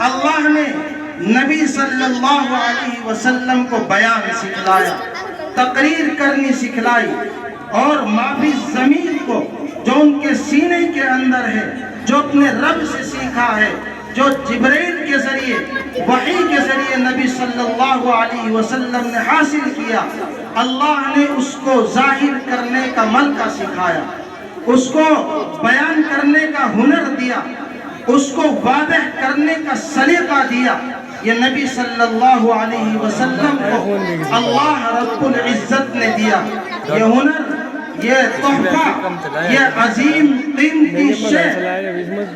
اللہ نے نبی صلی اللہ علیہ وسلم کو بیان سکھلایا، تقریر کرنی سکھلائی، اور معافی ضمیر کو جو ان کے سینے کے اندر ہے، جو اپنے رب سے سیکھا ہے، جو جبرائیل کے ذریعے وحی کے ذریعے نبی صلی اللہ علیہ وسلم نے حاصل کیا، اللہ نے اس کو ظاہر کرنے کا ملکہ سکھایا، اس کو بیان کرنے کا ہنر دیا، اس کو واضح کرنے کا سلیقہ دیا۔ یہ نبی صلی اللہ علیہ وسلم کو اللہ رب العزت نے دیا، یہ ہنر، یہ تحفہ، یہ عظیم قیمتی شے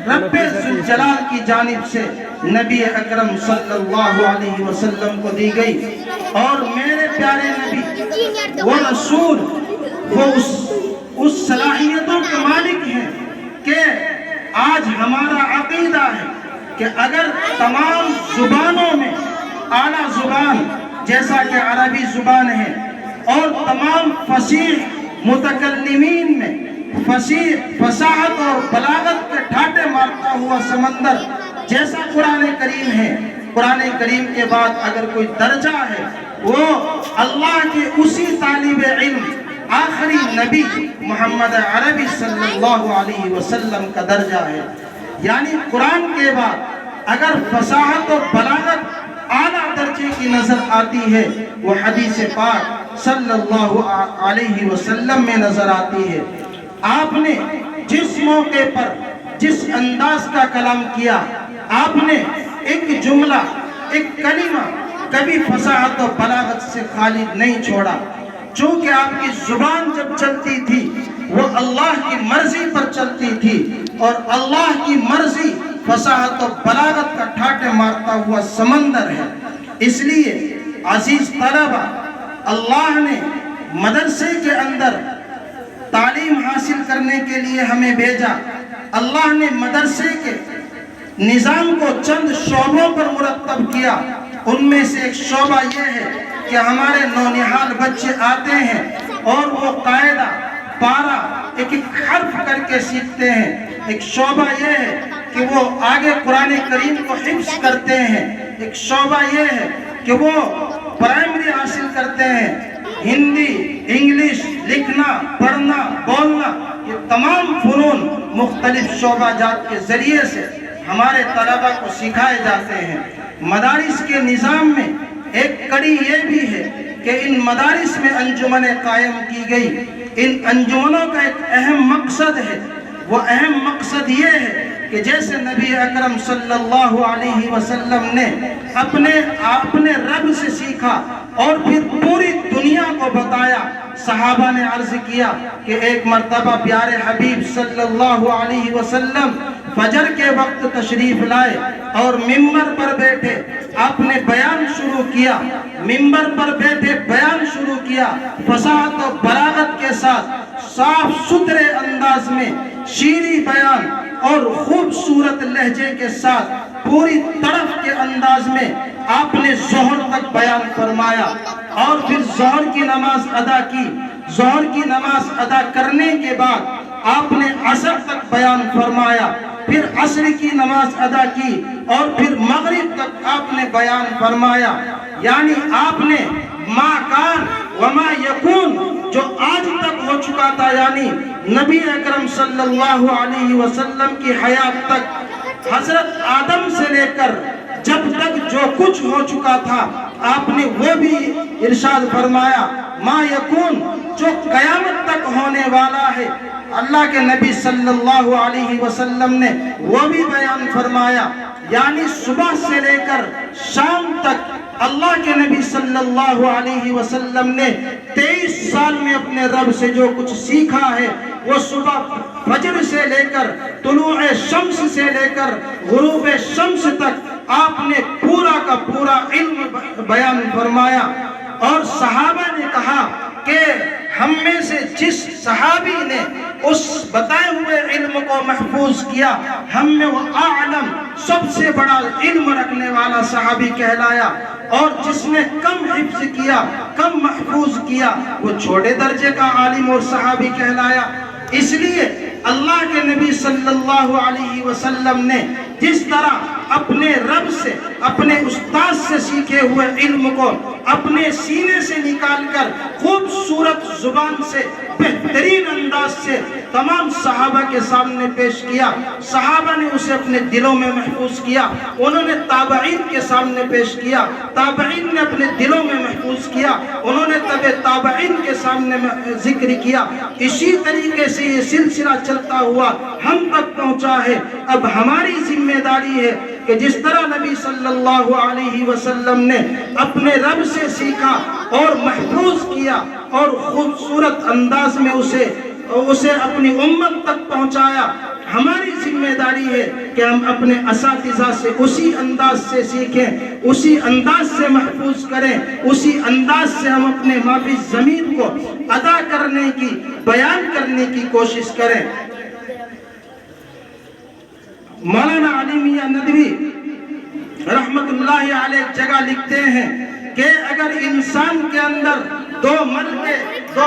رب ذوالجلال کی جانب سے نبی اکرم صلی اللہ علیہ وسلم کو دی گئی۔ اور میرے پیارے نبی وہ رسول، وہ اس صلاحیتوں کے مالک ہیں کہ آج ہمارا عقیدہ ہے کہ اگر تمام زبانوں میں اعلیٰ زبان جیسا کہ عربی زبان ہے، اور تمام فصیح متکلمین میں فصاحت اور بلاغت کے ٹھاٹے مارتا ہوا سمندر جیسا قرآن کریم ہے، قرآن کریم کے بعد اگر کوئی درجہ ہے وہ اللہ کے اسی طالب علم آخری نبی محمد عربی صلی اللہ علیہ وسلم کا درجہ ہے۔ یعنی قرآن کے بعد اگر فصاحت اور بلاغت اعلیٰ درجے کی نظر آتی ہے، وہ حدیث پاک صلی اللہ علیہ وسلم میں نظر آتی ہے۔ آپ نے جس موقع پر جس انداز کا کلام کیا، آپ نے ایک جملہ، ایک کلمہ کبھی فصاحت و بلاغت سے خالی نہیں چھوڑا، چونکہ آپ کی زبان جب چلتی تھی وہ اللہ کی مرضی پر چلتی تھی، اور اللہ کی مرضی فصاحت و بلاغت کا ٹھاٹے مارتا ہوا سمندر ہے۔ اس لیے عزیز طلبہ، اللہ نے مدرسے کے اندر تعلیم حاصل کرنے کے لیے ہمیں بھیجا۔ اللہ نے مدرسے کے نظام کو چند شعبوں پر مرتب کیا۔ ان میں سے ایک شعبہ یہ ہے کہ ہمارے نونہال بچے آتے ہیں اور وہ قاعدہ پارہ ایک ایک حرف کر کے سیکھتے ہیں۔ ایک شعبہ یہ ہے کہ وہ آگے قرآن کریم کو حفظ کرتے ہیں۔ ایک شعبہ یہ ہے کہ وہ پرائمری حاصل کرتے ہیں، ہندی، انگلش، لکھنا، پڑھنا، بولنا، یہ تمام فنون مختلف شعبہ جات کے ذریعے سے ہمارے طلبہ کو سکھائے جاتے ہیں۔ مدارس کے نظام میں ایک کڑی یہ بھی ہے کہ ان مدارس میں انجمنیں قائم کی گئی۔ ان انجمنوں کا ایک اہم مقصد ہے، وہ اہم مقصد یہ ہے کہ جیسے نبی اکرم صلی اللہ علیہ وسلم نے اپنے رب سے سیکھا اور پھر پوری دنیا کو بتایا۔ صحابہ نے عرض کیا کہ ایک مرتبہ پیارے حبیب صلی اللہ علیہ وسلم فجر کے وقت تشریف لائے اور ممبر پر بیٹھے، آپ نے بیان شروع کیا، ممبر پر بیٹھے بیان شروع کیا، فصاحت و بلاغت کے ساتھ، صاف ستھرے انداز میں شیریں بیان اور خوبصورت لہجے کے ساتھ پوری طرف کے انداز میں آپ نے ظہر تک بیان فرمایا، اور پھر ظہر کی نماز ادا کی۔ ظہر کی نماز ادا کرنے کے بعد آپ نے عصر تک بیان فرمایا، پھر عصر کی نماز ادا کی، اور پھر مغرب تک آپ نے بیان فرمایا۔ یعنی آپ نے ما کان وما یکون جو آج تک ہو چکا تھا، یعنی نبی اکرم صلی اللہ علیہ وسلم کی حیات تک، حضرت آدم سے لے کر جب تک جو کچھ ہو چکا تھا آپ نے وہ بھی ارشاد فرمایا۔ ما یکون جو قیامت تک ہونے والا ہے، اللہ کے نبی صلی اللہ علیہ وسلم نے وہ بھی بیان فرمایا۔ یعنی صبح سے لے کر شام تک اللہ کے نبی صلی اللہ علیہ وسلم نے 23 سال میں اپنے رب سے جو کچھ سیکھا ہے، وہ صبح فجر سے لے کر طلوع شمس سے لے کر غروب شمس تک آپ نے پورا کا پورا علم بیان فرمایا۔ اور صحابہ نے کہا کہ ہم میں سے جس صحابی نے اس بتائے ہوئے علم کو محفوظ کیا، ہم میں وہ اعلم سب سے بڑا علم رکھنے والا صحابی کہلایا، اور جس نے کم حفظ کیا، کم محفوظ کیا، وہ چھوٹے درجے کا عالم اور صحابی کہلایا۔ اس لیے اللہ کے نبی صلی اللہ علیہ وسلم نے جس طرح اپنے رب رب سے، اپنے استاد سے سیکھے ہوئے علم کو اپنے سینے سے نکال کر خوبصورت زبان سے بہترین انداز سے تمام صحابہ کے سامنے پیش کیا. صحابہ نے اسے اپنے دلوں میں محفوظ کیا. انہوں نے تابعین کے سامنے پیش کیا، تابعین نے اپنے دلوں میں محفوظ کیا، انہوں نے تابعین کے سامنے ذکر کیا. اسی طریقے سے یہ سلسلہ چلتا ہوا ہم تک پہنچا ہے. اب ہماری ذمہ داری ہے کہ جس طرح نبی صلی اللہ علیہ وسلم نے اپنے رب سے سیکھا اور محفوظ کیا اور خوبصورت انداز میں اسے اپنی امت تک پہنچایا، ہماری ذمہ داری ہے کہ ہم اپنے اساتذہ سے اسی انداز سے سیکھیں، اسی انداز سے محفوظ کریں، اسی انداز سے ہم اپنے مافی ضمیر کو ادا کرنے کی، بیان کرنے کی کوشش کریں. مولانا علی میاں ندوی رحمت اللہ علیہ جگہ لکھتے ہیں کہ اگر انسان کے اندر دو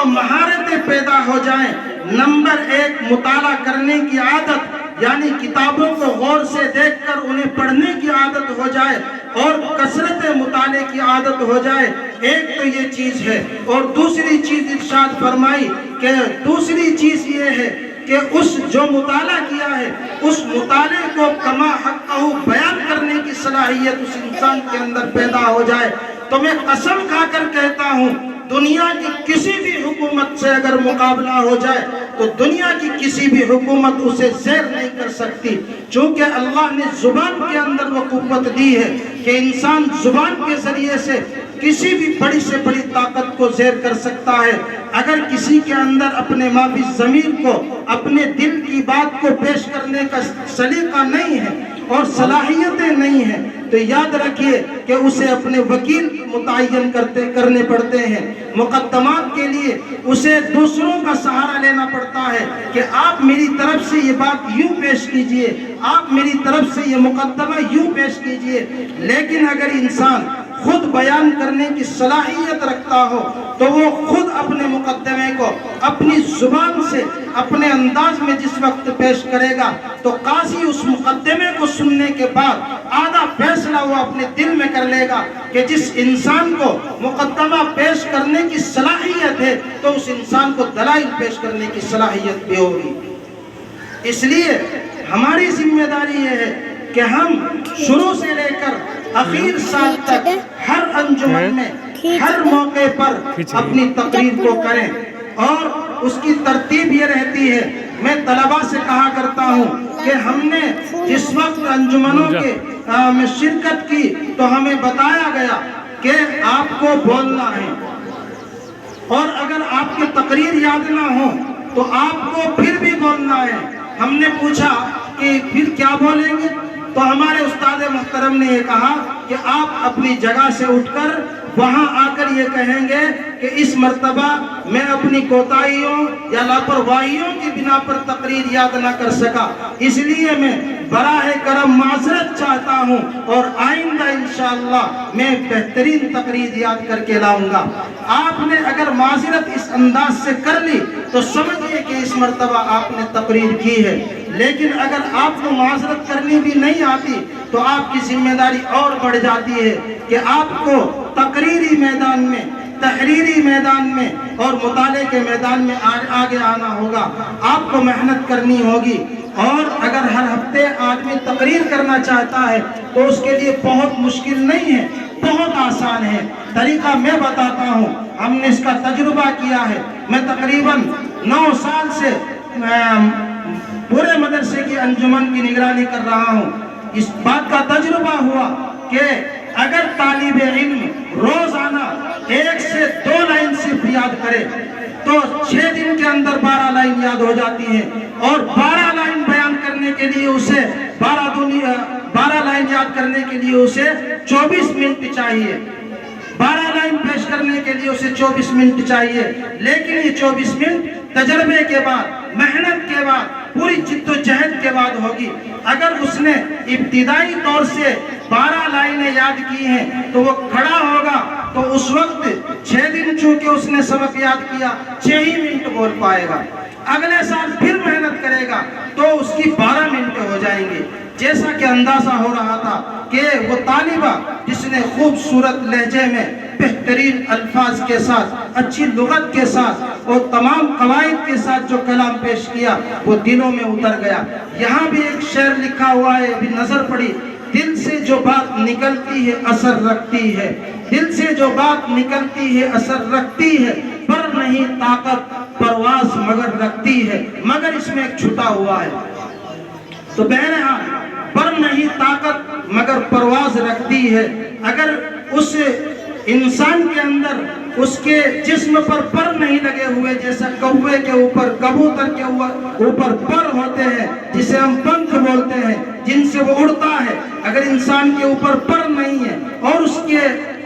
مہارتیں پیدا ہو جائیں، نمبر 1 مطالعہ کرنے کی عادت، یعنی کتابوں کو غور سے دیکھ کر انہیں پڑھنے کی عادت ہو جائے اور کثرت مطالعے کی عادت ہو جائے، ایک تو یہ چیز ہے. اور دوسری چیز ارشاد فرمائی کہ دوسری چیز یہ ہے کہ اس جو مطالعہ کیا ہے اس مطالعے کو کما حقہ بیان کرنے کی صلاحیت اس انسان کے اندر پیدا ہو جائے. تو میں قسم کھا کر کہتا ہوں، دنیا کی کسی بھی حکومت سے اگر مقابلہ ہو جائے تو دنیا کی کسی بھی حکومت اسے زیر نہیں کر سکتی، چونکہ اللہ نے زبان کے اندر وہ قوت دی ہے کہ انسان زبان کے ذریعے سے کسی بھی بڑی سے بڑی طاقت کو زیر کر سکتا ہے. اگر کسی کے اندر اپنے مافی ضمیر کو، اپنے دل کی بات کو پیش کرنے کا سلیقہ نہیں ہے اور صلاحیتیں نہیں ہیں تو یاد رکھیے کہ اسے اپنے وکیل متعین کرنے پڑتے ہیں. مقدمات کے لیے اسے دوسروں کا سہارا لینا پڑتا ہے کہ آپ میری طرف سے یہ بات یوں پیش کیجئے، آپ میری طرف سے یہ مقدمہ یوں پیش کیجئے. لیکن اگر انسان خود بیان کرنے کی صلاحیت رکھتا ہو تو وہ خود اپنے مقدمے کو اپنی زبان سے اپنے انداز میں جس وقت پیش کرے گا تو قاضی اس مقدمے کو سننے کے بعد آدھا فیصلہ وہ اپنے دل میں کر لے گا کہ جس انسان کو مقدمہ پیش کرنے کی صلاحیت ہے تو اس انسان کو دلائل پیش کرنے کی صلاحیت بھی ہوگی. اس لیے ہماری ذمہ داری یہ ہے کہ ہم شروع سے لے کر آخر سال تک ہر انجمن میں ہر موقع پر اپنی تقریر کو کریں. اور اس کی ترتیب یہ رہتی ہے، میں طلباء سے کہا کرتا ہوں کہ ہم نے جس وقت انجمنوں کے میں شرکت کی تو ہمیں بتایا گیا کہ آپ کو بولنا ہے، اور اگر آپ کی تقریر یاد نہ ہو تو آپ کو پھر بھی بولنا ہے. ہم نے پوچھا کہ پھر کیا بولیں گے تو ہمارے استاد محترم نے یہ کہا کہ آپ اپنی جگہ سے اٹھ کر وہاں آ کر یہ کہیں گے کہ اس مرتبہ میں اپنی کوتاہیوں یا لاپرواہیوں کی بنا پر تقریر یاد نہ کر سکا، اس لیے میں براہ کرم معذرت چاہتا ہوں اور آئندہ انشاءاللہ میں بہترین تقریر یاد کر کے لاؤں گا. آپ نے اگر معذرت اس انداز سے کر لی تو سمجھئے کہ اس مرتبہ آپ نے تقریر کی ہے. لیکن اگر آپ کو معذرت کرنی بھی نہیں آتی تو آپ کی ذمہ داری اور بڑھ جاتی ہے کہ آپ کو تقریری میدان میں، تحریری میدان میں اور مطالعے کے میدان میں آگے آنا ہوگا. آپ کو محنت کرنی ہوگی. اور اگر ہر ہفتے آدمی تقریر کرنا چاہتا ہے تو اس کے لیے بہت مشکل نہیں ہے، بہت آسان ہے. طریقہ میں بتاتا ہوں، ہم نے اس کا تجربہ کیا ہے. میں تقریباً 9 سال سے پورے مدرسے کی انجمن کی نگرانی کر رہا ہوں. اس بات کا تجربہ ہوا کہ اگر طالب علم روزانہ 1 سے 2 لائن صرف یاد کرے تو 6 دن کے اندر 12 لائن یاد ہو جاتی ہیں، اور 12 لائن بیان کرنے کے لیے اسے 12 لائن یاد کرنے کے لیے اسے 24 منٹ چاہیے. 12 لائن پیش کرنے کے لیے اسے 24 منٹ چاہیے. لیکن یہ 24 منٹ تجربے کے بعد، محنت کے بعد، پوری جد و جہد کے بعد ہوگی. اگر اس نے ابتدائی طور سے 12 لائنیں یاد کی ہیں تو وہ کھڑا ہوگا تو اس وقت 6 دن چونکہ اس نے سبق یاد کیا 6 ہی منٹ بول پائے گا. اگلے سال پھر محنت کرے گا تو اس کی 12 منٹ ہو جائیں گے. جیسا کہ اندازہ ہو رہا تھا کہ وہ طالبہ جس نے خوبصورت لہجے میں بہترین الفاظ کے ساتھ اچھی لغت کے ساتھ اور تمام قواعد کے ساتھ جو کلام پیش کیا وہ دلوں میں اتر گیا۔ یہاں بھی ایک شعر لکھا ہوا ہے، بھی نظر پڑی، دل سے جو بات نکلتی ہے اثر رکھتی ہے، دل سے جو بات نکلتی ہے اثر رکھتی ہے، پر نہیں طاقت پرواز مگر رکھتی ہے، مگر اس میں ایک چھٹا ہوا ہے۔ تو بہرحال پر نہیں طاقت مگر پرواز رکھتی ہے۔ اگر اس انسان کے اندر اس کے جسم پر نہیں لگے ہوئے، جیسا کوے کے اوپر، کبوتر کے اوپر پر ہوتے ہیں جسے ہم پنکھ بولتے ہیں، جن سے وہ اڑتا ہے، اگر انسان کے اوپر پر نہیں ہے اور اس کے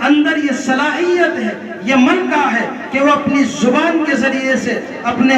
اندر یہ صلاحیت ہے، یہ ملکہ ہے کہ وہ اپنی زبان کے ذریعے سے، اپنے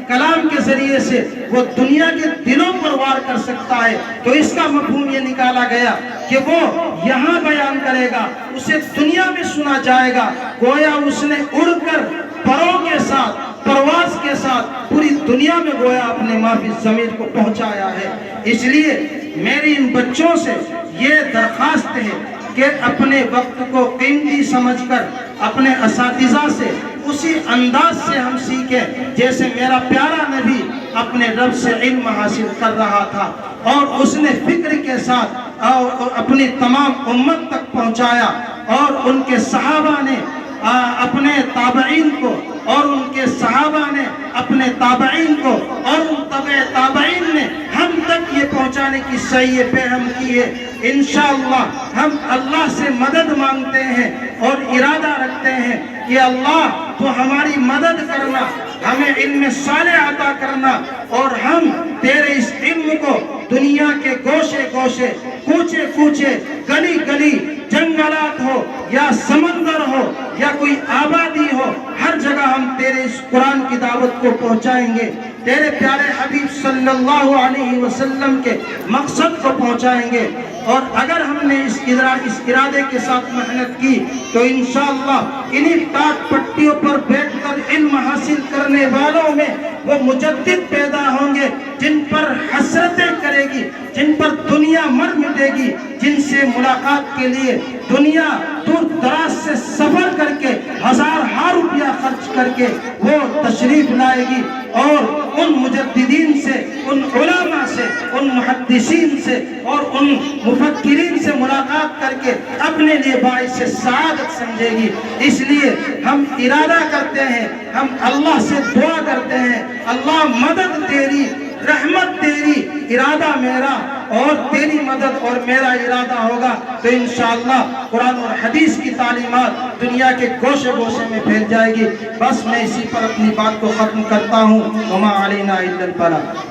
کلام کے ذریعے سے وہ دنیا کے دلوں پر وار کر سکتا ہے، تو اس کا مفہوم یہ نکالا گیا کہ وہ یہاں بیان کرے گا، اسے دنیا میں سنا جائے گا، گویا اس نے اڑ کر پروں کے ساتھ، پرواز کے ساتھ پوری دنیا میں گویا اپنے مافی ضمیر کو پہنچایا ہے۔ اس لیے میری ان بچوں سے یہ درخواست ہے کہ اپنے وقت کو قیمتی سمجھ کر اپنے اساتذہ سے اسی انداز سے ہم سیکھیں جیسے میرا پیارا نبی اپنے رب سے علم حاصل کر رہا تھا، اور اس نے فکر کے ساتھ اپنی تمام امت تک پہنچایا، اور ان کے صحابہ نے اپنے تابعین کو، اور ان کے صحابہ نے اپنے تابعین کو، اور ان تابعین نے ہم تک یہ پہنچانے کی سعی فہم کی ہے۔ انشاءاللہ ہم اللہ سے مدد مانگتے ہیں اور ارادہ رکھتے ہیں کہ اللہ تو ہماری مدد کرنا، ہمیں علم صالح عطا کرنا، اور ہم تیرے اس علم کو دنیا کے گوشے گوشے، کوچے کوچے، گلی گلی، جنگلات ہو یا سمندر ہو یا کوئی آبادی ہو، ہر جگہ ہم تیرے اس قرآن کی دعوت کو پہنچائیں گے، تیرے پیارے حبیب صلی اللہ علیہ وسلم کے مقصد کو پہنچائیں گے۔ اور اگر ہم نے اس ارادے کے ساتھ محنت کی تو انشاءاللہ انہی ٹاٹ پٹیوں پر بیٹھ کر علم حاصل کرنے والوں میں وہ مجدد پیدا ہوں گے جن پر حسرتیں کرے گی، جن پر دنیا مر مٹے گی، جن سے ملاقات کے لیے دنیا دور دراز سے سفر کر کے ہزار روپیہ خرچ کر کے وہ تشریف لائے گی، اور ان مجددین سے، ان علماء سے، ان محدثین سے اور ان مفکرین سے ملاقات کر کے اپنے لیے باعث سعادت سمجھے گی۔ اس لیے ہم ارادہ کرتے ہیں، ہم اللہ سے دعا کرتے ہیں، اللہ مدد تیری، رحمت تیری، ارادہ میرا، اور تیری مدد اور میرا ارادہ ہوگا تو انشاءاللہ قرآن اور حدیث کی تعلیمات دنیا کے گوشے گوشے میں پھیل جائے گی۔ بس میں اسی پر اپنی بات کو ختم کرتا ہوں۔ وما علینا الا البلاغ۔